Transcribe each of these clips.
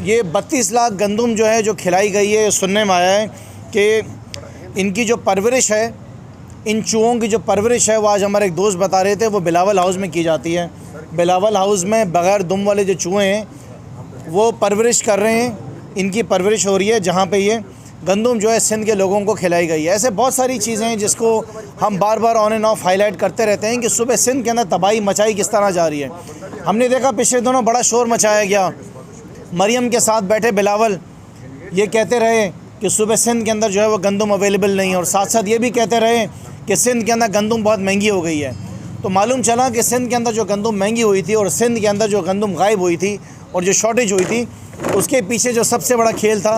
ये 32 लाख गंदम जो है जो खिलाई गई है, सुनने में आया है कि इनकी जो परवरिश है, इन चूहों की जो परवरिश है वो आज हमारे एक दोस्त बता रहे थे वो बिलावल हाउस में की जाती है। बिलावल हाउस में बग़ैर दुम वाले जो चूहे हैं वो परवरिश कर रहे हैं, इनकी परवरिश हो रही है, जहाँ पे ये गंदम जो है सिंध के लोगों को खिलाई गई है। ऐसे बहुत सारी चीज़ें हैं जिसको हम बार बार ऑन एंड ऑफ हाईलाइट करते रहते हैं कि सुबह सिंध के अंदर तबाही मचाई किस तरह जा रही है। हमने देखा पिछले दिनों बड़ा शोर मचाया गया, मरियम के साथ बैठे बिलावल ये कहते रहे कि सुबह सिंध के अंदर जो है वो गंदम अवेलेबल नहीं है, और साथ साथ ये भी कहते रहे कि सिंध के अंदर गंदम बहुत महंगी हो गई है। तो मालूम चला कि सिंध के अंदर जो गंदम महंगी हुई थी और सिंध के अंदर जो गंदम गायब हुई थी और जो शॉर्टेज हुई थी, उसके पीछे जो सबसे बड़ा खेल था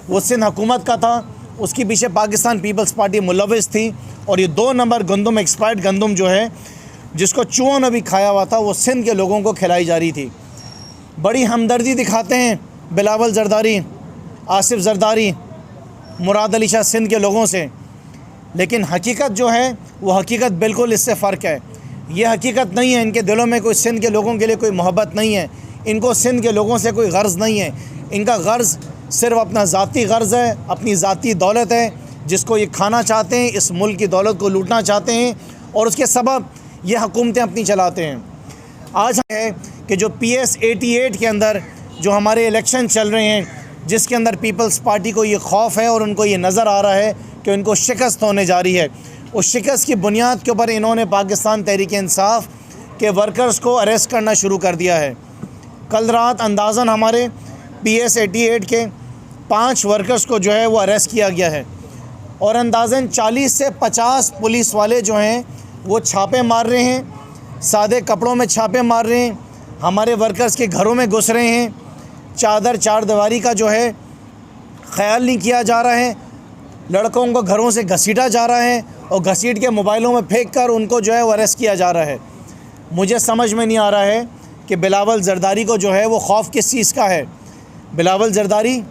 वो सिंध हुकूमत का था। उसके पीछे पाकिस्तान पीपल्स पार्टी मुलविस थी, और ये 2 नंबर गंदम, एक्सपायर्ड गंदम जो है जिसको चूहों ने भी खाया हुआ था, वो सिंध के लोगों को खिलाई जा रही थी। बड़ी हमदर्दी दिखाते हैं बिलावल जरदारी, आसिफ जरदारी, मुराद अली शाह सिंध के लोगों से, लेकिन हकीकत जो है वो हकीकत बिल्कुल इससे फ़र्क है। ये हकीकत नहीं है, इनके दिलों में कोई सिंध के लोगों के लिए कोई मोहब्बत नहीं है, इनको सिंध के लोगों से कोई गर्ज़ नहीं है। इनका गर्ज़ सिर्फ़ अपना ज़ाती गर्ज़ है, अपनी ज़ाती दौलत है जिसको ये खाना चाहते हैं, इस मुल्क की दौलत को लूटना चाहते हैं, और उसके सबब ये हुकूमतें अपनी चलाते हैं। आज है कि जो PS 88 के अंदर जो हमारे इलेक्शन चल रहे हैं, जिसके अंदर पीपल्स पार्टी को ये खौफ है और उनको ये नज़र आ रहा है कि उनको शिकस्त होने जा रही है, उस शिकस्त की बुनियाद के ऊपर इन्होंने पाकिस्तान तहरीक इंसाफ के वर्कर्स को अरेस्ट करना शुरू कर दिया है। कल रात अंदाज़न हमारे PS 88 के 5 वर्कर्स को जो है वो अरेस्ट किया गया है, और अंदाज़न 40 से 50 पुलिस वाले जो हैं वो छापे मार रहे हैं, सादे कपड़ों में छापे मार रहे हैं, हमारे वर्कर्स के घरों में घुस रहे हैं। चार दीवारी का जो है ख्याल नहीं किया जा रहा है, लड़कों को घरों से घसीटा जा रहा है और घसीट के मोबाइलों में फेंक कर उनको जो है वो अरेस्ट किया जा रहा है। मुझे समझ में नहीं आ रहा है कि बिलावल जरदारी को जो है वो खौफ किस चीज़ का है। बिलावल जरदारी,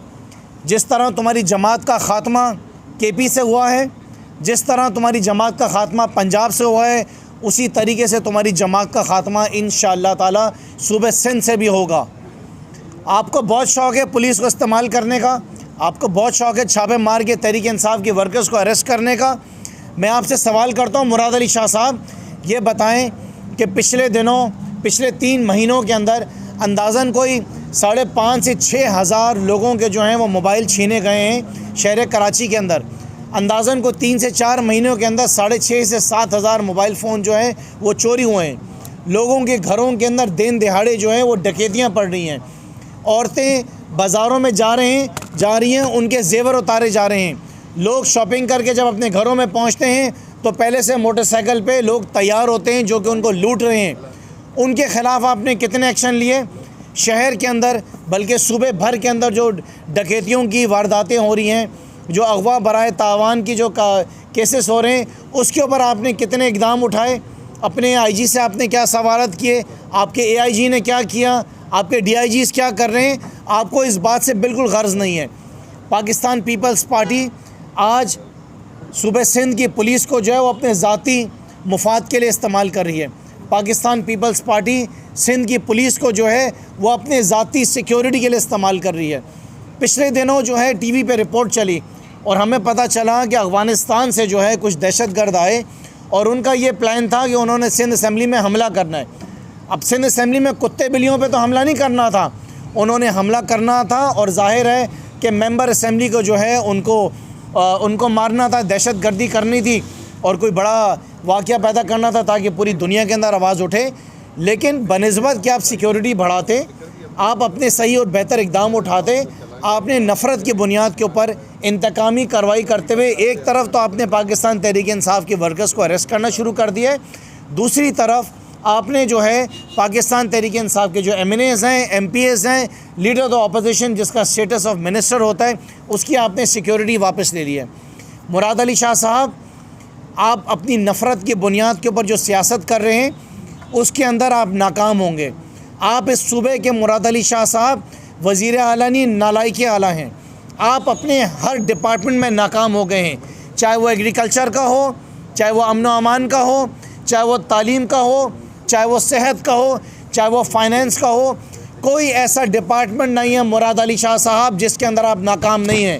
जिस तरह तुम्हारी जमात का ख़ात्मा KP से हुआ है, जिस तरह तुम्हारी जमात का ख़ात्मा पंजाब से हुआ है, उसी तरीके से तुम्हारी जमात का ख़ात्मा इंशाअल्लाह ताला सूबे सिंध से भी होगा। आपको बहुत शौक़ है पुलिस को इस्तेमाल करने का, आपको बहुत शौक़ है छापे मार के तहरीक इंसाफ के वर्कर्स को अरेस्ट करने का। मैं आपसे सवाल करता हूँ मुराद अली शाह साहब, ये बताएं कि पिछले 3 महीनों के अंदर अंदाज़न कोई 5,500 से 6,000 लोगों के जो हैं वो मोबाइल छीने गए हैं शहर कराची के अंदर। अंदाज़न को 3 से 4 महीनों के अंदर 6,500 से 7,000 मोबाइल फ़ोन जो हैं वो चोरी हुए हैं। लोगों के घरों के अंदर दिन दिहाड़े जो हैं वो डकैतियाँ पड़ रही हैं। औरतें बाज़ारों में जा रही हैं, उनके जेवर उतारे जा रहे हैं। लोग शॉपिंग करके जब अपने घरों में पहुंचते हैं तो पहले से मोटरसाइकिल पे लोग तैयार होते हैं जो कि उनको लूट रहे हैं। उनके ख़िलाफ़ आपने कितने एक्शन लिए शहर के अंदर, बल्कि सूबे भर के अंदर जो डकैतियों की वारदातें हो रही हैं, जो अगवा बराए तावान की जो केसेस हो रहे हैं, उसके ऊपर आपने कितने इक़दाम उठाए? अपने IG से आपने क्या सवालत किए? आपके AIG ने क्या किया? आपके DIGs क्या कर रहे हैं? आपको इस बात से बिल्कुल गर्ज़ नहीं है। पाकिस्तान पीपल्स पार्टी आज सूबे सिंध की पुलिस को जो है वो अपने ज़ाती मुफाद के लिए इस्तेमाल कर रही है। पाकिस्तान पीपल्स पार्टी सिंध की पुलिस को जो है वो अपने ज़ाती सिक्योरिटी के लिए इस्तेमाल कर रही है। पिछले दिनों जो है TV पे रिपोर्ट चली और हमें पता चला कि अफ़गानिस्तान से जो है कुछ दहशतगर्द आए और उनका ये प्लान था कि उन्होंने सिंध असम्बली में हमला करना है। अब सिंध असम्बली में कुत्ते बिल्लियों पे तो हमला नहीं करना था, उन्होंने हमला करना था, और जाहिर है कि मेंबर असम्बली को जो है उनको मारना था, दहशतगर्दी करनी थी और कोई बड़ा वाक़या पैदा करना था ताकि पूरी दुनिया के अंदर आवाज़ उठे। लेकिन बनिस्बत कि आप सिक्योरिटी बढ़ाते, आप अपने सही और बेहतर इक़दाम उठाते, आपने नफ़रत की बुनियाद के ऊपर इंतकामी कार्रवाई करते हुए एक तरफ तो आपने पाकिस्तान तहरीक इंसाफ के वर्कर्स को अरेस्ट करना शुरू कर दिया है, दूसरी तरफ आपने जो है पाकिस्तान तहरीक इंसाफ के जो MNAs हैं, MPs हैं, लीडर ऑफ द अपोजिशन जिसका स्टेटस ऑफ मिनिस्टर होता है, उसकी आपने सिक्योरिटी वापस ले ली है। मुराद अली शाह साहब, आप अपनी नफ़रत की बुनियाद के ऊपर जो सियासत कर रहे हैं उसके अंदर आप नाकाम होंगे। आप इस सूबे के मुराद अली शाह साहब वज़ीर आला नहीं, नालायक आला हैं। आप अपने हर डिपार्टमेंट में नाकाम हो गए हैं, चाहे वो एग्रीकल्चर का हो, चाहे वो अमन व अमान का हो, चाहे वो तालीम का हो, चाहे वो सेहत का हो, चाहे वो फाइनेंस का हो। कोई ऐसा डिपार्टमेंट नहीं है मुराद अली शाह साहब जिसके अंदर आप नाकाम नहीं हैं।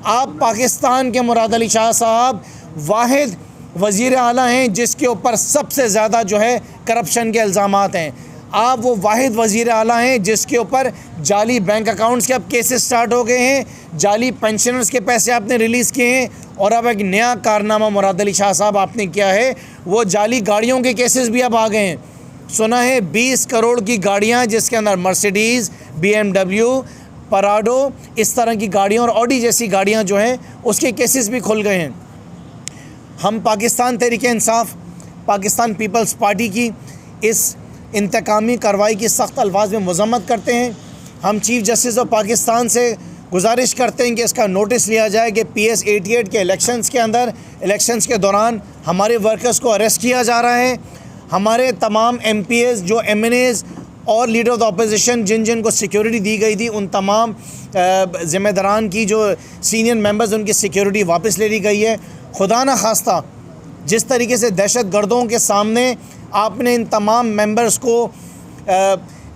आप पाकिस्तान के मुराद अली शाह साहब वाहिद वज़ीर आला हैं जिसके ऊपर सबसे ज़्यादा जो है करप्शन के इल्ज़ामात हैं। आप वो वाहिद वज़ीर आला हैं जिसके ऊपर जाली बैंक अकाउंट्स के अब केसेस स्टार्ट हो गए हैं, जाली पेंशनर्स के पैसे आपने रिलीज़ किए हैं, और अब एक नया कारनामा मुराद अली शाह साहब आपने किया है, वो जाली गाड़ियों के केसेस भी अब आ गए हैं। सुना है 20 करोड़ की गाड़ियाँ जिसके अंदर मर्सिडीज़, BMW, पराडो, इस तरह की गाड़ियाँ और ऑडी जैसी गाड़ियाँ जो हैं उसके केसेस भी खुल गए हैं। हम पाकिस्तान तहरीक इंसाफ, पाकिस्तान पीपल्स पार्टी की इस इंतकामी कार्रवाई की सख्त अल्फाज में मज़म्मत करते हैं। हम चीफ़ जस्टिस ऑफ पाकिस्तान से गुजारिश करते हैं कि इसका नोटिस लिया जाए कि PS 88 के इलेक्शंस के दौरान हमारे वर्कर्स को अरेस्ट किया जा रहा है। हमारे तमाम MPs जो MNAs और लीडर ऑफ द अपोजिशन जिन को सिक्योरिटी दी गई थी, उन तमाम ज़िम्मेदारान की जो सीनियर मेंबर्स उनकी सिक्योरिटी वापस ले ली गई है। खुदा न खास्ता जिस तरीके से दहशत गर्दों के सामने आपने इन तमाम मेंबर्स को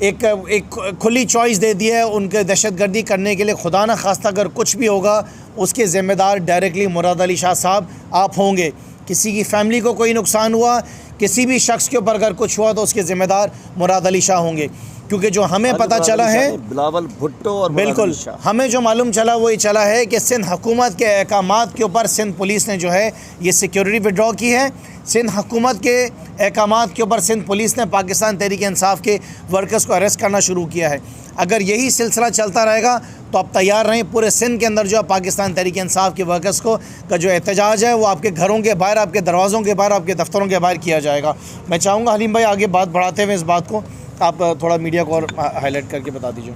एक खुली चॉइस दे दी है उनके दहशत गर्दी करने के लिए, खुदा न खास्ता अगर कुछ भी होगा उसके ज़िम्मेदार डायरेक्टली मुराद अली शाह साहब आप होंगे। किसी की फैमिली को कोई नुकसान हुआ, किसी भी शख्स के ऊपर अगर कुछ हुआ तो उसके ज़िम्मेदार मुराद अली शाह होंगे। क्योंकि जो हमें पता चला है, बिलावल भुट्टो और बिल्कुल हमें जो मालूम चला वो ये चला है कि सिंध हुकूमत के अहकामात के ऊपर सिंध पुलिस ने जो है ये सिक्योरिटी विड्रॉ की है। सिंध हुकूमत के अहकामात के ऊपर सिंध पुलिस ने पाकिस्तान तहरीक इंसाफ के वर्कर्स को अरेस्ट करना शुरू किया है। अगर यही सिलसिला चलता रहेगा तो आप तैयार रहें, पूरे सिंध के अंदर जो है पाकिस्तान तहरीक इंसाफ के वर्कर्स को का जो एहतजाज है वो आपके घरों के बाहर, आपके दरवाज़ों के बाहर, आपके दफ्तरों के बाहर किया जाएगा। मैं चाहूँगा हलीम भाई आगे बात बढ़ाते हुए इस बात को आप थोड़ा मीडिया को और हाईलाइट करके बता दीजिए।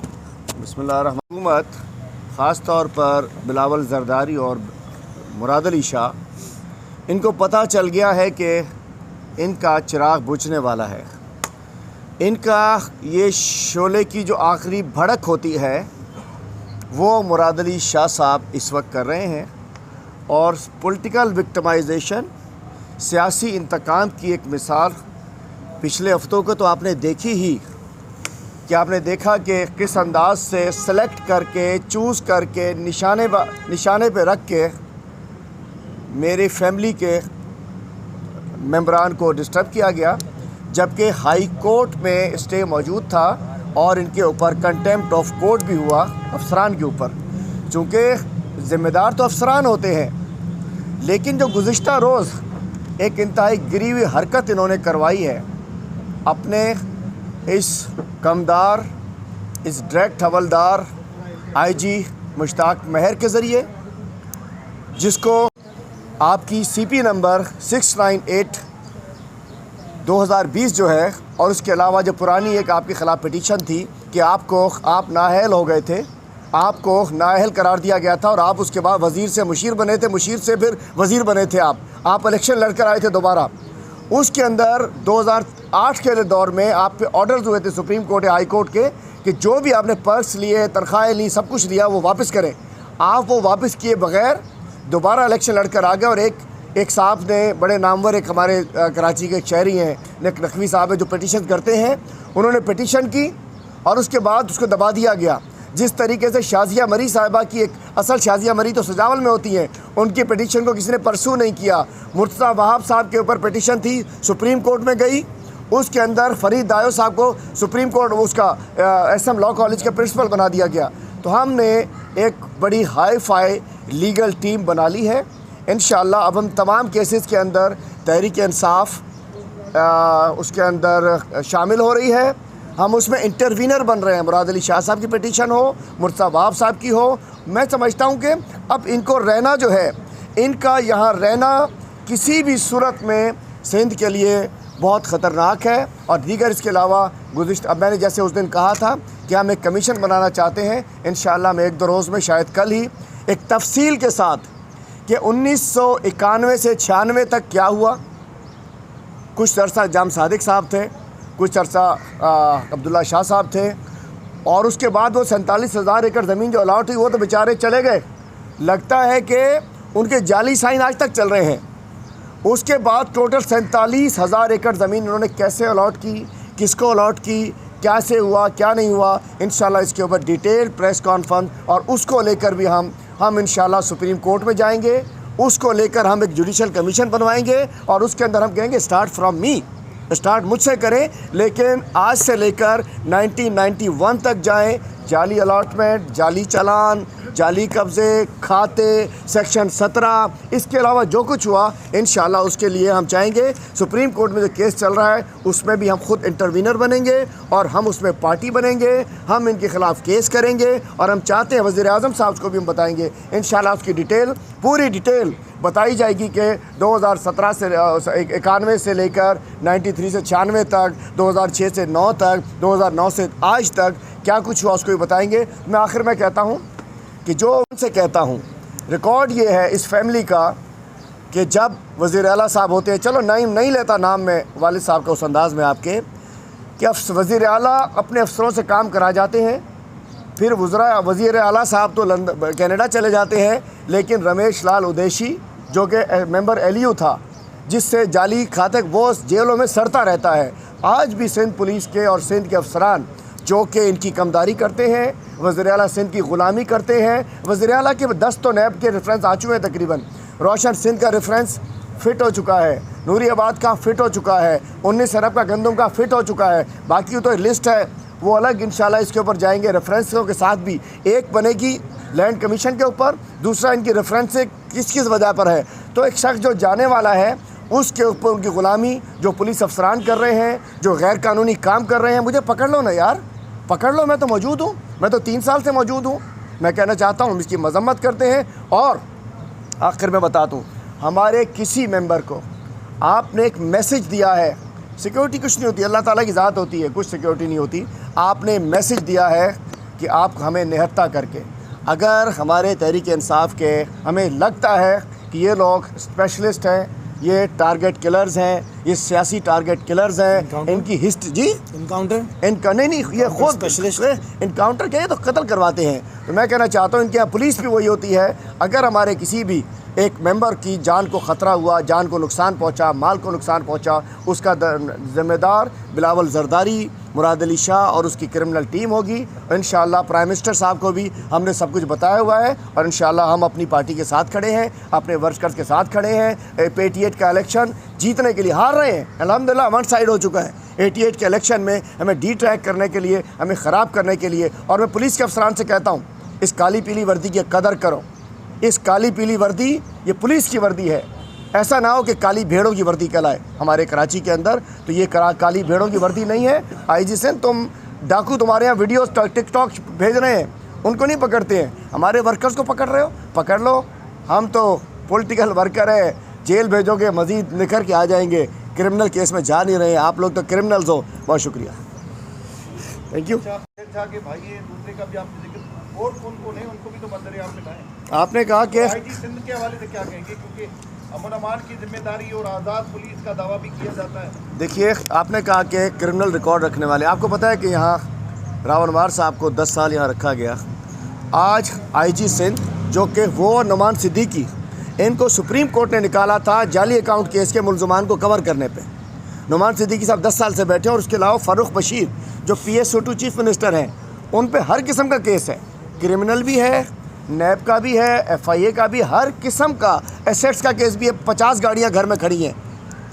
बिस्मिल्लाहिर्रहमानिर्रहीम। हुकूमत ख़ास तौर पर बिलावल जरदारी और मुराद अली शाह, इनको पता चल गया है कि इनका चिराग बुझने वाला है। इनका ये शोले की जो आखिरी भड़क होती है वो मुराद अली शाह साहब इस वक्त कर रहे हैं। और पॉलिटिकल विक्टिमाइजेशन, सियासी इंतकाम की एक मिसाल पिछले हफ्तों को तो आपने देखी ही कि आपने देखा कि किस अंदाज से सेलेक्ट करके, चूज़ करके, निशाने पे रख के मेरे फैमिली के मेंबरान को डिस्टर्ब किया गया, जबकि हाई कोर्ट में स्टे मौजूद था और इनके ऊपर कंटेम्प्ट ऑफ कोर्ट भी हुआ अफसरान के ऊपर। चूँकि ज़िम्मेदार तो अफसरान होते हैं, लेकिन जो गुज़िश्ता रोज़ एक इंतहाई गिरी हुई हरकत इन्होंने करवाई है अपने इस कमदार, इस डायरेक्ट हवलदार IG मुश्ताक महर के ज़रिए, जिसको आपकी CP नंबर 698/2020 जो है, और उसके अलावा जो पुरानी एक आपके ख़िलाफ़ पिटीशन थी कि आप नाअहल हो गए थे, आपको नाअहल करार दिया गया था और आप उसके बाद वज़ीर से मुशीर बने थे, मुशीर से फिर वज़ीर बने थे, आप इलेक्शन लड़कर आए थे दोबारा। उसके अंदर 2008 के दौर में आप पे ऑर्डर्स हुए थे सुप्रीम कोर्ट या हाई कोर्ट के कि जो भी आपने पर्स लिए, तनख्वाहें ली, सब कुछ लिया वो वापस करें। आप वो वापस किए बग़ैर दोबारा इलेक्शन लड़कर आ गए। और एक साहब ने, बड़े नामवर एक हमारे कराची के एक शहरी हैं, नकवी साहब है, जो पिटीशन करते हैं, उन्होंने पिटीशन की और उसके बाद उसको दबा दिया गया। जिस तरीके से शाजिया मरी साहिबा की, एक असल शाजिया मरी तो सजावल में होती हैं, उनकी पिटीशन को किसी ने परसू नहीं किया। मुर्तज़ा वहाब साहब के ऊपर पिटीशन थी, सुप्रीम कोर्ट में गई, उसके अंदर फरीद दायो साहब को सुप्रीम कोर्ट उसका SM लॉ कॉलेज का प्रिंसिपल बना दिया गया। तो हमने एक बड़ी हाई फाई लीगल टीम बना ली है। इंशाअल्लाह अब हम तमाम केसेस के अंदर तहरीक इंसाफ उसके अंदर शामिल हो रही है। हम उसमें इंटरवीनर बन रहे हैं। मुराद अली शाह साहब की पिटीशन हो, मुर्तज़ा वहाब साहब की हो, मैं समझता हूँ कि अब इनको रहना जो है, इनका यहाँ रहना किसी भी सूरत में सिंध के लिए बहुत ख़तरनाक है। और दीगर इसके अलावा अब मैंने जैसे उस दिन कहा था कि हम एक कमीशन बनाना चाहते हैं, इंशाअल्लाह मैं 1-2 रोज़ में, शायद कल ही, एक तफसील के साथ कि 1991 से 96 तक क्या हुआ। कुछ अरसा जाम सादिक साहब थे, कुछ अरसा अब्दुल्ला शाह साहब थे, और उसके बाद वो 47,000 एकड़ ज़मीन जो अलाट हुई वो तो बेचारे चले गए। लगता है कि उनके जाली साइन आज तक चल रहे हैं। उसके बाद टोटल 47,000 एकड़ ज़मीन उन्होंने कैसे अलाट की, किसको अलाट की, कैसे हुआ क्या नहीं हुआ, इंशाल्लाह इसके ऊपर डिटेल प्रेस कॉन्फ्रेंस, और उसको लेकर भी हम इंशाल्लाह सुप्रीम कोर्ट में जाएंगे। उसको लेकर हम एक जुडिशल कमीशन बनवाएंगे और उसके अंदर हम कहेंगे स्टार्ट फ्रॉम मी, स्टार्ट मुझसे करें, लेकिन आज से लेकर 1991 तक जाएं। जाली अलॉटमेंट, जाली चालान, जाली कब्ज़े, खाते, सेक्शन 17, इसके अलावा जो कुछ हुआ इंशाल्लाह उसके लिए हम चाहेंगे सुप्रीम कोर्ट में जो केस चल रहा है उसमें भी हम खुद इंटरवीनर बनेंगे और हम उसमें पार्टी बनेंगे, हम इनके ख़िलाफ़ केस करेंगे और हम चाहते हैं वज़ीर आज़म साहब को भी हम बताएंगे इंशाल्लाह उसकी डिटेल, पूरी डिटेल बताई जाएगी कि 2017 से 91 से लेकर 93 से 96 तक, 2006 से 9 तक, 2009 से आज तक क्या कुछ हुआ उसको भी बताएंगे। मैं आखिर में कहता हूँ कि जो उनसे कहता हूँ, रिकॉर्ड ये है इस फैमिली का कि जब वज़ीर आला साहब होते हैं, चलो नहीं लेता नाम में वालिद साहब का उस अंदाज़ में आपके, कि वज़ीर आला अपने अफसरों से काम करा जाते हैं, फिर वज़ीर आला साहब तो कनाडा चले जाते हैं, लेकिन रमेश लाल उदेशी जो कि मेंबर LU था, जिससे जाली खाते वो जेलों में सड़ता रहता है। आज भी सिंध पुलिस के और सिंध के अफसरान जो कि इनकी कमदारी करते हैं, वज़ीर आला सिंध की ग़ुलामी करते हैं। वज़ीर आला के 10 तो नैब के रेफरेंस आ चुके हैं तकरीबन, रोशन सिंध का रेफरेंस फ़िट हो चुका है, नूरी आबाद का फ़िट हो चुका है, 19 अरब का गंदम का फ़िट हो चुका है, बाकी तो लिस्ट है वो अलग इंशाल्लाह इसके ऊपर जाएंगे। रेफरेंसों के साथ भी एक बनेगी लैंड कमीशन के ऊपर, दूसरा इनकी रेफरेंस किस वजह पर है। तो एक शख्स जो जाने वाला है उसके ऊपर उनकी ग़ुलामी जो पुलिस अफसरान कर रहे हैं, जो गैर कानूनी काम कर रहे हैं, मुझे पकड़ लो ना यार, पकड़ लो, मैं तो मौजूद हूँ, मैं तो 3 साल से मौजूद हूँ। मैं कहना चाहता हूँ हम इसकी मजम्मत करते हैं। और आखिर में बता दूँ, हमारे किसी मेंबर को आपने एक मैसेज दिया है, सिक्योरिटी कुछ नहीं होती, अल्लाह ताला की ज़ात होती है, कुछ सिक्योरिटी नहीं होती, आपने मैसेज दिया है कि आप हमें निहत्ता करके, अगर हमारे तहरीक इंसाफ के हमें लगता है कि ये लोग स्पेशलिस्ट हैं, ये टारगेट किलर्स हैं, ये सियासी टारगेट किलर्स हैं, इनकी हिस्ट्री जी इनका नहीं ये खुद स्पेशलिस्ट इनकाउंटर क्या है तो कत्ल करवाते हैं। तो मैं कहना चाहता हूँ इनके यहाँ पुलिस भी वही होती है। अगर हमारे किसी भी एक मेंबर की जान को ख़तरा हुआ, जान को नुकसान पहुंचा, माल को नुकसान पहुंचा, उसका ज़िम्मेदार बिलावल जरदारी, मुराद अली शाह और उसकी क्रिमिनल टीम होगी। इंशाअल्लाह प्राइम मिनिस्टर साहब को भी हमने सब कुछ बताया हुआ है और इंशाअल्लाह हम अपनी पार्टी के साथ खड़े हैं, अपने वर्कर्स के साथ खड़े हैं। 88 का इलेक्शन जीतने के लिए हार रहे हैं, अल्हम्दुलिल्लाह वन साइड हो चुका है। 88 के इलेक्शन में हमें डिट्रैक करने के लिए, हमें ख़राब करने के लिए, और मैं पुलिस के अफसरान से कहता हूँ इस काली पीली वर्दी की कदर करो। इस काली पीली वर्दी ये पुलिस की वर्दी है, ऐसा ना हो कि काली भेड़ों की वर्दी कहलाए हमारे कराची के अंदर। तो ये काली भेड़ों की वर्दी नहीं है। IG सिंध तुम डाकू तुम्हारे यहाँ वीडियोस टिकटॉक भेज रहे हैं, उनको नहीं पकड़ते हैं, हमारे वर्कर्स को पकड़ रहे हो, पकड़ लो। हम तो पॉलिटिकल वर्कर है, जेल भेजोगे मज़ीद निखर के आ जाएंगे, क्रिमिनल केस में जा नहीं रहे हैं, आप लोग तो क्रिमिनल्स हो। बहुत शुक्रिया, थैंक यू। आपने कहा कि IG सिंध के हवाले से क्या कहेंगे, क्योंकि अमन अमान की जिम्मेदारी और आज़ाद पुलिस का दावा भी किया जाता है। देखिए, आपने कहा कि क्रिमिनल रिकॉर्ड रखने वाले, आपको पता है कि यहाँ रावण मार साहब को 10 साल यहाँ रखा गया। आज IG सिंध जो कि वो नुमान सिद्दीकी, इनको सुप्रीम कोर्ट ने निकाला था जाली अकाउंट केस के मुलजमान को कवर करने पे। नुमान सिद्दीकी साहब 10 साल से बैठे हैं और उसके अलावा फ़ारूक बशीर जो PSO2 चीफ मिनिस्टर हैं, उन पे हर किस्म का केस है, क्रिमिनल भी है, नैब का भी है, FIA का भी, हर किस्म का एसेट्स का केस भी है। 50 गाड़ियाँ घर में खड़ी हैं।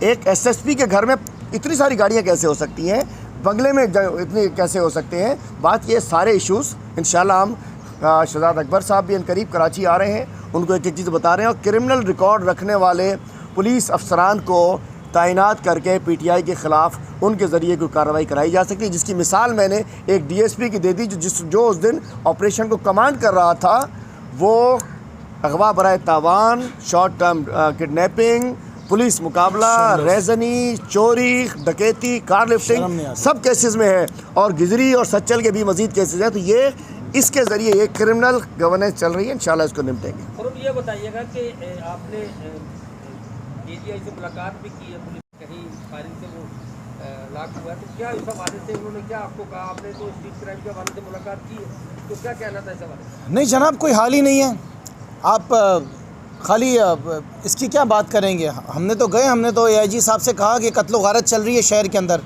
एक SSP के घर में इतनी सारी गाड़ियाँ कैसे हो सकती हैं, बंगले में इतने कैसे हो सकते हैं। बात ये सारे इश्यूज़ इंशाल्लाह हम शहजाद अकबर साहब भी करीब कराची आ रहे हैं, उनको एक एक चीज़ बता रहे हैं। और क्रिमिनल रिकॉर्ड रखने वाले पुलिस अफसरान को तैनात करके PTI के ख़िलाफ़ उनके ज़रिए कोई कार्रवाई कराई जा सकती है, जिसकी मिसाल मैंने एक DSP की दे दी जो उस दिन ऑपरेशन को कमांड कर रहा था। वो अगवा बराए तावान, शॉर्ट टर्म किडनैपिंग, पुलिस मुकाबला, रेजनी, चोरी, डकैती, कार लिफ्टिंग सब केसेस में है, और गिजरी और सच्चल के भी मज़ीद केसेस हैं। तो ये इसके ज़रिए एक क्रिमिनल गवर्नेंस चल रही है, इंशाल्लाह इसको निपटेंगे। और ये बताइएगा कि आपने AGI से मुलाकात भी की है, पुलिस कहीं फायरिंग से वो लाक हुआ है, तो क्या इस हवाले से उन्होंने क्या आपको कहा? आपने तो स्ट्रीट क्राइम के हवाले से मुलाकात की है, तो क्या कहना था इस हवाले? नहीं जनाब, कोई हाल ही नहीं है। आप खाली इसकी क्या बात करेंगे। हमने तो गए, हमने तो AIG साहब से कहा कि कत्लो गारत चल रही है शहर के अंदर,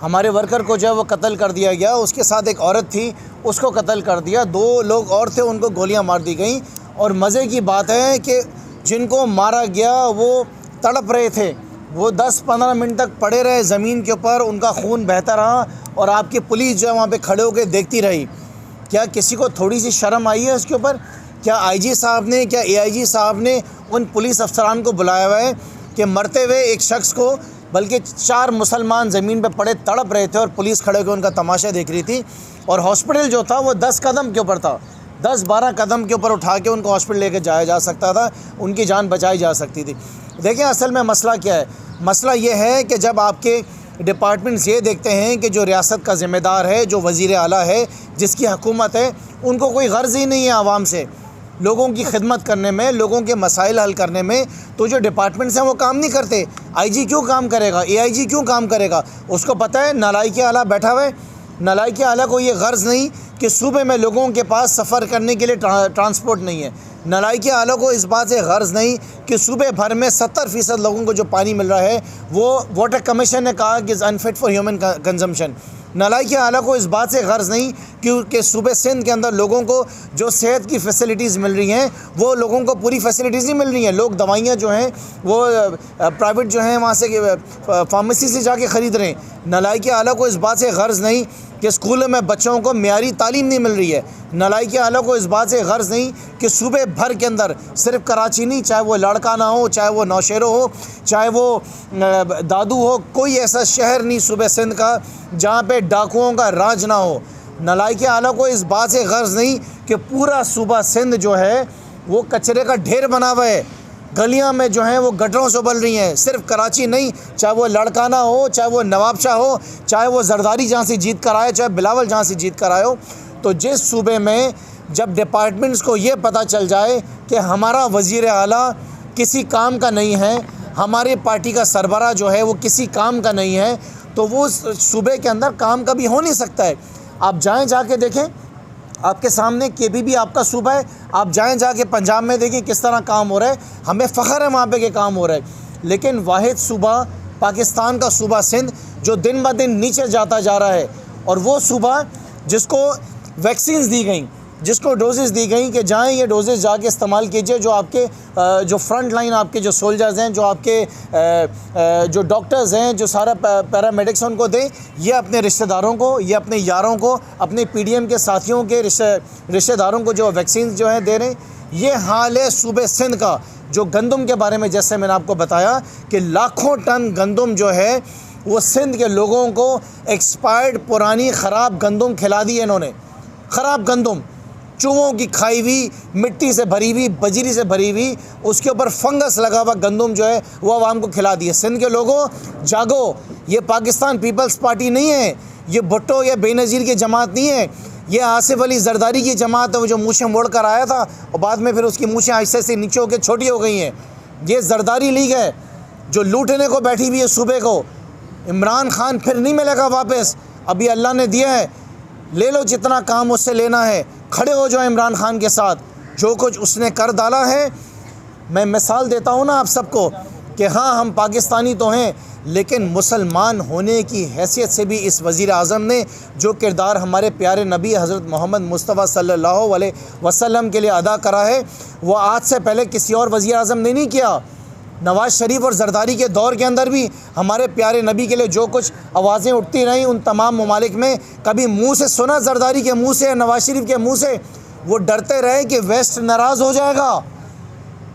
हमारे वर्कर को जो है वो कत्ल कर दिया गया, उसके साथ एक औरत थी उसको कत्ल कर दिया, 2 लोग और थे उनको गोलियां मार दी गई। और मज़े की बात है कि जिनको मारा गया वो तड़प रहे थे, वो 10-15 मिनट तक पड़े रहे ज़मीन के ऊपर, उनका खून बहता रहा और आपकी पुलिस जो है वहाँ पे खड़े होकर देखती रही। क्या किसी को थोड़ी सी शर्म आई है उसके ऊपर? क्या आईजी साहब ने, क्या एआईजी साहब ने उन पुलिस अफसरान को बुलाया हुआ है कि मरते हुए एक शख्स को, बल्कि 4 मुसलमान ज़मीन पे पड़े तड़प रहे थे और पुलिस खड़े होकर उनका तमाशा देख रही थी, और हॉस्पिटल जो था वो 10 कदम के ऊपर था, 10-12 कदम के ऊपर उठा के उनको हॉस्पिटल लेके जाया जा सकता था, उनकी जान बचाई जा सकती थी। देखें असल में मसला क्या है, मसला ये है कि जब आपके डिपार्टमेंट्स ये देखते हैं कि जो रियासत का ज़िम्मेदार है, जो वज़ीर आला है, जिसकी हुकूमत है, उनको कोई गर्ज़ ही नहीं है आवाम से, लोगों की खिदमत करने में, लोगों के मसाइल हल करने में, तो जो डिपार्टमेंट्स हैं वो काम नहीं करते। आईजी क्यों काम करेगा? एआईजी क्यों काम करेगा? उसको पता है नालायक आला बैठा हुआ है, नालायक आला को ये गर्ज़ नहीं कि सूबे में लोगों के पास सफ़र करने के लिए ट्रांसपोर्ट नहीं है, नालायक आला को इस बात से गर्ज़ नहीं कि सूबे भर में 70% लोगों को जो पानी मिल रहा है वो वाटर कमीशन ने कहा कि is unfit for human consumption. नालायक आला को इस बात से गर्ज़ नहीं क्योंकि सूबे सिंध के अंदर लोगों को जो सेहत की फ़ैसिलिटीज़ मिल रही हैं वो लोगों को पूरी फ़ैसिलिटीज़ नहीं मिल रही हैं। लोग दवाइयाँ जो हैं वो प्राइवेट जो हैं वहाँ से फार्मेसी से जाके ख़रीद रहे हैं। नालायक आला को इस बात से गर्ज़ नहीं कि स्कूलों में बच्चों को मेयारी तालीम नहीं मिल रही है। नालायक आला को इस बात से गर्ज़ नहीं कि सूबे भर के अंदर सिर्फ कराची नहीं, चाहे वो लाड़काना हो, चाहे वो नौशेरो हो, चाहे वो दादू हो, कोई ऐसा शहर नहीं सूबे सिंध का जहाँ पे डाकुओं का राज ना हो। नालायक आला को इस बात से गर्ज़ नहीं कि पूरा सूबा सिंध जो है वो कचरे का ढेर बना हुआ है, गलियां में जो हैं वो गटरों से उबल रही हैं। सिर्फ कराची नहीं, चाहे वो लड़काना हो, चाहे वो नवाबशाह हो, चाहे वो जरदारी जहाँ से जीत कर आए, चाहे बिलावल जहाँ से जीत कर आए हो। तो जिस सूबे में जब डिपार्टमेंट्स को ये पता चल जाए कि हमारा वज़ीर आला किसी काम का नहीं है, हमारी पार्टी का सरबराह जो है वो किसी काम का नहीं है, तो वो सूबे के अंदर काम कभी हो नहीं सकता है। आप जाएँ जाके देखें, आपके सामने केपीबी आपका सूबा है, आप जाएं जाके पंजाब में देखें किस तरह काम हो रहा है, हमें फ़ख्र है वहाँ पे कि काम हो रहा है। लेकिन वाहिद सूबा पाकिस्तान का सूबा सिंध जो दिन ब दिन नीचे जाता जा रहा है, और वो सूबा जिसको वैक्सीन्स दी गई, जिसको डोजेस दी गई कि जाएं ये डोजेस जाके इस्तेमाल कीजिए, जो आपके जो फ्रंट लाइन आपके जो सोल्जर्स हैं, जो आपके जो डॉक्टर्स हैं, जो सारा पैरामेडिक्स उनको दें, ये अपने रिश्तेदारों को, ये अपने यारों को, अपने पीडीएम के साथियों के रिश्तेदारों को जो वैक्सीन जो हैं दे रहे हैं। ये हाल है सूबे सिंध का। जो गंदम के बारे में जैसे मैंने आपको बताया कि लाखों टन गंदम जो है वो सिंध के लोगों को एक्सपायर्ड पुरानी ख़राब गंदम खिला दी है इन्होंने। ख़राब गंदम, चूहों की खाई हुई, मिट्टी से भरी हुई, बजरी से भरी हुई, उसके ऊपर फंगस लगा हुआ गंदम जो है वो आवाम को खिला दिए। सिंध के लोगों जागो, ये पाकिस्तान पीपल्स पार्टी नहीं है, ये भुट्टो या बेनज़ीर की जमात नहीं है, ये आसिफ अली जरदारी की जमात है, वो जो मूँछें मोड़ कर आया था और बाद में फिर उसकी मूँछें आहिस्ते से नीचे होकर छोटी हो गई हैं। ये जरदारी लीग है जो लूटने को बैठी हुई है सूबे को। इमरान खान फिर नहीं मिलेगा वापस, अभी अल्लाह ने दिया है, ले लो जितना काम उससे लेना है, खड़े हो जाओ इमरान खान के साथ। जो कुछ उसने कर डाला है, मैं मिसाल देता हूँ ना आप सबको कि हाँ हम पाकिस्तानी तो हैं, लेकिन मुसलमान होने की हैसियत से भी इस वज़ीर आज़म ने जो किरदार हमारे प्यारे नबी हज़रत मोहम्मद मुस्तफ़ा सल्लल्लाहु अलैहि वसल्लम के लिए अदा करा है, वो आज से पहले किसी और वज़ीर आज़म ने नहीं किया। नवाज़ शरीफ और जरदारी के दौर के अंदर भी हमारे प्यारे नबी के लिए जो कुछ आवाज़ें उठती रहीं उन तमाम ममालिक में, कभी मुंह से सुना जरदारी के मुंह से, नवाज़ शरीफ के मुंह से? वो डरते रहे कि वेस्ट नाराज़ हो जाएगा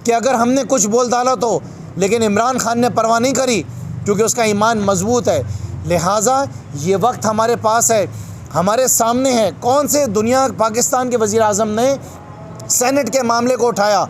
कि अगर हमने कुछ बोल डाला तो। लेकिन इमरान खान ने परवाह नहीं करी क्योंकि उसका ईमान मजबूत है। लिहाजा ये वक्त हमारे पास है, हमारे सामने है। कौन से दुनिया पाकिस्तान के वज़ीर आज़म ने सेनेट के मामले को उठाया?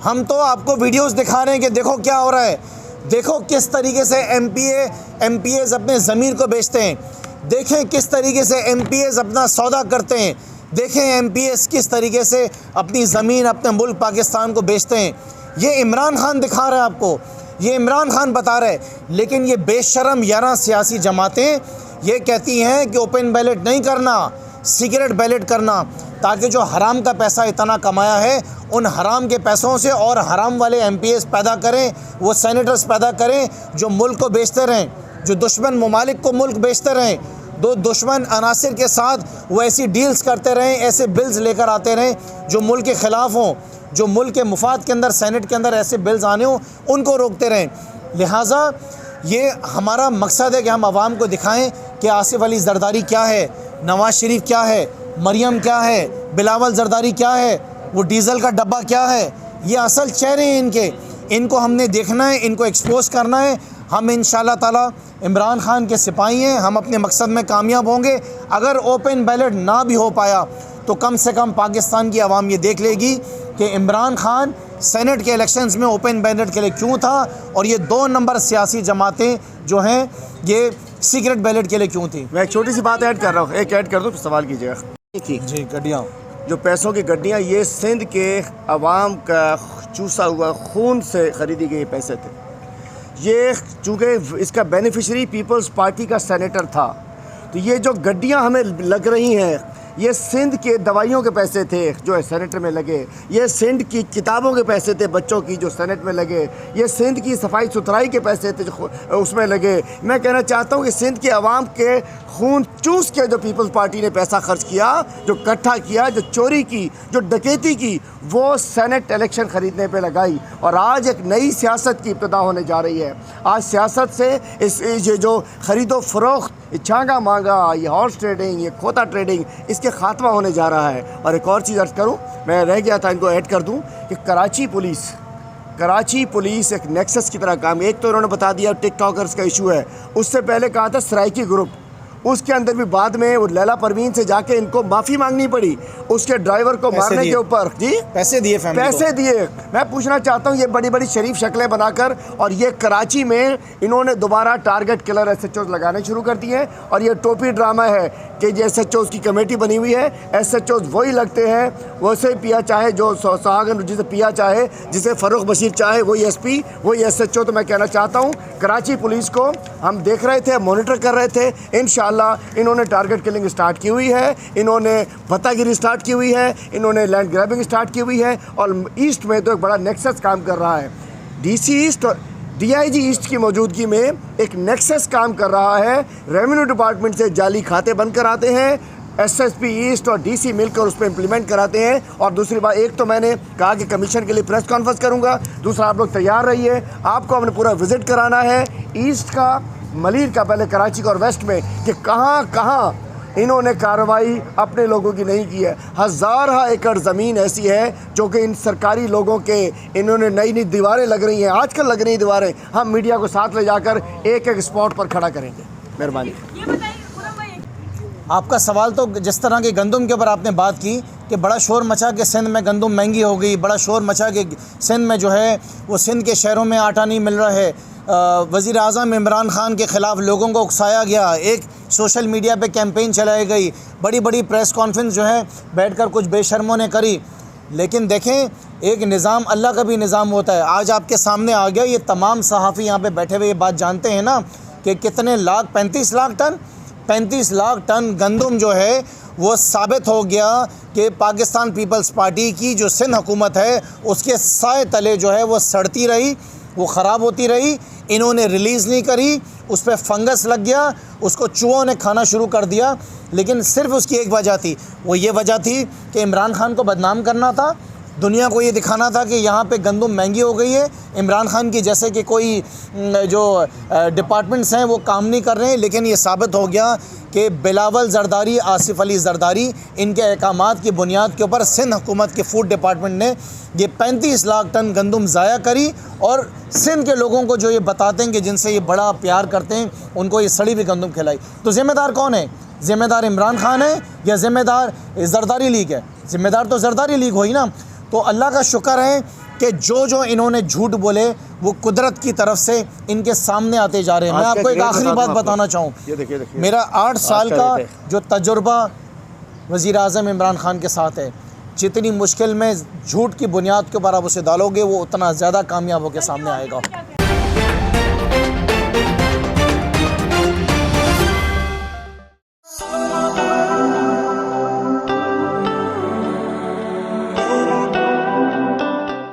हम तो आपको वीडियोस दिखा रहे हैं कि देखो क्या हो रहा है, देखो किस तरीके से एमपीएस अपने ज़मीर को बेचते हैं, देखें किस तरीके से एमपीएस अपना सौदा करते हैं, देखें एमपीएस किस तरीके से अपनी ज़मीन, अपने मुल्क पाकिस्तान को बेचते हैं। ये इमरान खान दिखा रहा है आपको, ये इमरान खान बता रहे। लेकिन ये बेशरम 11 सियासी जमातें ये कहती हैं कि ओपन बैलेट नहीं करना, सीक्रेट बैलेट करना, ताकि जो हराम का पैसा इतना कमाया है उन हराम के पैसों से और हराम वाले एमपीएस पैदा करें, वो सेनेटर्स पैदा करें जो मुल्क को बेचते रहें, जो दुश्मन ममालिक को मुल्क बेचते रहें, दो दुश्मन अनासिर के साथ वो ऐसी डील्स करते रहें, ऐसे बिल्स लेकर आते रहें जो मुल्क के ख़िलाफ़ हों, जो मुल्क के मुफाद के अंदर सेनेट के अंदर ऐसे बिल्स आने हों, उनको रोकते रहें। लिहाजा ये हमारा मकसद है कि हम आवाम को दिखाएं कि आसिफ अली जरदारी क्या है, नवाज़ शरीफ क्या है, मरियम क्या है, बिलावल जरदारी क्या है, वो डीज़ल का डब्बा क्या है। ये असल चेहरे हैं इनके, इनको हमने देखना है, इनको एक्सपोज करना है। हम इंशाअल्लाह ताला इमरान खान के सिपाही हैं, हम अपने मकसद में कामयाब होंगे। अगर ओपन बैलेट ना भी हो पाया तो कम से कम पाकिस्तान की आवाम ये देख लेगी कि इमरान खान सेनेट के इलेक्शंस में ओपन बैलेट के लिए क्यों था और ये 2 नंबर सियासी जमातें जो हैं ये सीक्रेट बैलेट के लिए क्यों थी। मैं एक छोटी सी बात ऐड कर रहा हूँ, एक ऐड कर दूँ तो सवाल कीजिएगा। जी, गड्डियाँ जो पैसों की गड्डियाँ, ये सिंध के अवाम का चूसा हुआ खून से ख़रीदी गए पैसे थे। ये चूँकि इसका बेनिफिशरी पीपल्स पार्टी का सेनेटर था, तो ये जो गड्डियाँ हमें लग रही हैं ये सिंध के दवाइयों के पैसे थे जो सेनेट में लगे, ये सिंध की किताबों के पैसे थे बच्चों की जो सेनेट में लगे, ये सिंध की सफाई सुथराई के पैसे थे जो उसमें लगे। मैं कहना चाहता हूँ कि सिंध के अवाम के खून चूस के जो पीपल्स पार्टी ने पैसा खर्च किया, जो इकट्ठा किया, जो चोरी की, जो डकैती की, वो सेनेट इलेक्शन ख़रीदने पे लगाई। और आज एक नई सियासत की इब्तिदा होने जा रही है। आज सियासत से ये जो ख़रीदो फ़रोख्त, ये छांगा मांगा, ये हॉर्स ट्रेडिंग, ये खोता ट्रेडिंग, इसके ख़ात्मा होने जा रहा है। और एक और चीज़ अर्ज़ करूँ, मैं रह गया था, इनको ऐड कर दूँ कि कराची पुलिस एक नेक्सस की तरह काम। एक तो उन्होंने बता दिया टिकटॉकर्स का इशू है, उससे पहले कहा था सराइकी ग्रुप, उसके अंदर भी बाद में वो लैला परवीन से जाके इनको माफ़ी मांगनी पड़ी उसके ड्राइवर को मारने के ऊपर। जी, पैसे दिए। मैं पूछना चाहता हूँ, ये बड़ी बड़ी शरीफ शक्लें बनाकर और ये कराची में इन्होंने दोबारा टारगेट किलर SHOs लगाने शुरू कर दिए हैं। और ये टोपी ड्रामा है कि ये SHOs की कमेटी बनी हुई है, SHOs वही लगते हैं, वैसे ही पिया चाहे जो सुहागन जिसे पिया चाहे, जिसे फ़रूख बशीर चाहे, वही SP, वही SHO। तो मैं कहना चाहता हूँ कराची पुलिस को हम देख रहे थे, मॉनिटर कर रहे थे। इंशाअल्लाह इन्होंने टारगेट किलिंग स्टार्ट की हुई है, इन्होंने भत्तागिरी स्टार्ट की हुई है, इन्होंने लैंड ग्रैबिंग स्टार्ट की हुई है। और ईस्ट में तो एक बड़ा नेक्सस काम कर रहा है। DC ईस्ट और DIG ईस्ट की मौजूदगी में एक नेक्सस काम कर रहा है। रेवेन्यू डिपार्टमेंट से जाली खाते बंद कराते हैं, SSP ईस्ट और DC मिलकर उस पर इम्प्लीमेंट कराते हैं। और दूसरी बात, एक तो मैंने कहा कि कमीशन के लिए प्रेस कॉन्फ्रेंस करूंगा, दूसरा आप लोग तैयार रहिए, आपको हमने पूरा विज़िट कराना है ईस्ट का, मलीर का, पहले कराची का और वेस्ट में, कि कहाँ इन्होंने कार्रवाई अपने लोगों की नहीं की है। हज़ार एकड़ ज़मीन ऐसी है जो कि इन सरकारी लोगों के, इन्होंने नई दीवारें लग रही हैं, आजकल लग रही दीवारें, हम मीडिया को साथ ले जाकर एक एक स्पॉट पर खड़ा करेंगे। मेहरबानी। आपका सवाल तो जिस तरह के गंदम के ऊपर आपने बात की कि बड़ा शोर मचा कि सिंध में गंदम महंगी हो गई, बड़ा शोर मचा कि सिंध में जो है वो सिंध के शहरों में आटा नहीं मिल रहा है, वज़ीर आज़म इमरान खान के ख़िलाफ़ लोगों को उकसाया गया, एक सोशल मीडिया पे कैंपेन चलाई गई, बड़ी बड़ी प्रेस कॉन्फ्रेंस जो है बैठकर कुछ बेशर्मों ने करी। लेकिन देखें, एक निज़ाम अल्लाह का भी निज़ाम होता है। आज आपके सामने आ गया, ये तमाम सहाफ़ी यहाँ पे बैठे हुए ये बात जानते हैं ना कि कितने लाख, 35 लाख टन गंदम जो है वो साबित हो गया कि पाकिस्तान पीपल्स पार्टी की जो सिंध हुकूमत है उसके साए तले जो है वो सड़ती रही, वो ख़राब होती रही, इन्होंने रिलीज़ नहीं करी, उस पर फंगस लग गया, उसको चूहों ने खाना शुरू कर दिया। लेकिन सिर्फ उसकी एक वजह थी, वो ये वजह थी कि इमरान खान को बदनाम करना था, दुनिया को ये दिखाना था कि यहाँ पे गंदम महंगी हो गई है, इमरान खान की जैसे कि कोई जो डिपार्टमेंट्स हैं वो काम नहीं कर रहे हैं। लेकिन ये साबित हो गया कि बिलावल जरदारी, आसिफ अली जरदारी, इनके अहकामात की बुनियाद के ऊपर सिंध हुकूमत के फूड डिपार्टमेंट ने ये 35 लाख टन गंदम ज़ाया करी। और सिंध के लोगों को जो ये बताते हैं कि जिनसे ये बड़ा प्यार करते हैं, उनको ये सड़ी हुई गंदम खिलाई। तो ज़िम्मेदार कौन है? ज़िम्मेदार इमरान खान है या ज़िम्मेदार जरदारी लीग है? ज़िम्मेदार तो जरदारी लीग हुई ना। तो अल्लाह का शुक्र है कि जो इन्होंने झूठ बोले वो कुदरत की तरफ से इनके सामने आते जा रहे हैं। मैं आपको एक आखिरी बात बताना चाहूँ, मेरा 8 साल का जो तजुर्बा वज़ीर आज़म इमरान खान के साथ है, जितनी मुश्किल में झूठ की बुनियाद के ऊपर आप उसे डालोगे वो उतना ज़्यादा कामयाब होकर सामने आएगा।